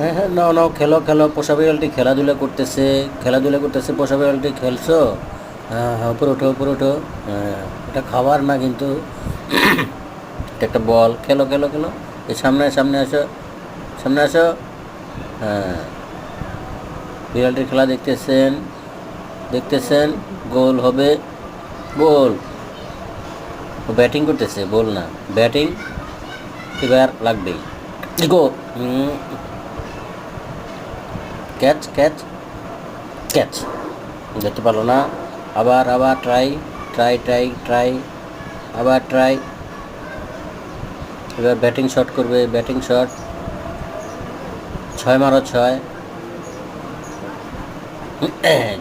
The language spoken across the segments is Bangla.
হ্যাঁ হ্যাঁ, নাও নাও, খেলো খেলো। পোষা বিড়ালটি খেলাধুলা করতেছে। পোষা বিড়ালটি খেলছো? হ্যাঁ হ্যাঁ, উপরে ওঠো উপরে ওঠো। হ্যাঁ, এটা খাবার না কিন্তু, এটা একটা বল। খেলো খেলো খেলো। এই সামনে সামনে আসো, সামনে আসো। হ্যাঁ, বিড়ালটির খেলা দেখতেছেন, দেখতেছেন। গোল হবে, গোল। ও ব্যাটিং করতেছে, বল না, ব্যাটিং। এবার লাগবেই, গো। Catch catch catch. দেখতে পারলো না। আবার আবার ট্রাই, ট্রাই ট্রাই ট্রাই, আবার ট্রাই। এবার ব্যাটিং শট করবে, ব্যাটিং শট। ছয় মারো, ছয়।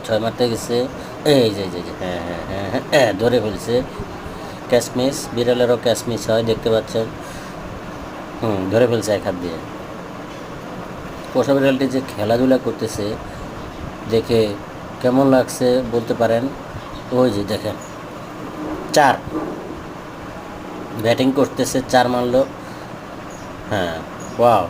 ছয় মারতে গেছে। এই যে যে যে, হ্যাঁ হ্যাঁ হ্যাঁ হ্যাঁ হ্যাঁ, ধরে ফেলছে। ক্যাচ মিস, বিড়ালেরও ক্যাচ মিস হয়, দেখতে পাচ্ছেন। ধরে ফেলছে এক হাত দিয়ে। পোষা বিড়ালটি যে খেলাধুলা করতেছে দেখে কেমন লাগছে বলতে পারেন? ওই যে দেখেন, চার। ব্যাটিং করতেছে, চার মারলো। হ্যাঁ, ওয়াও।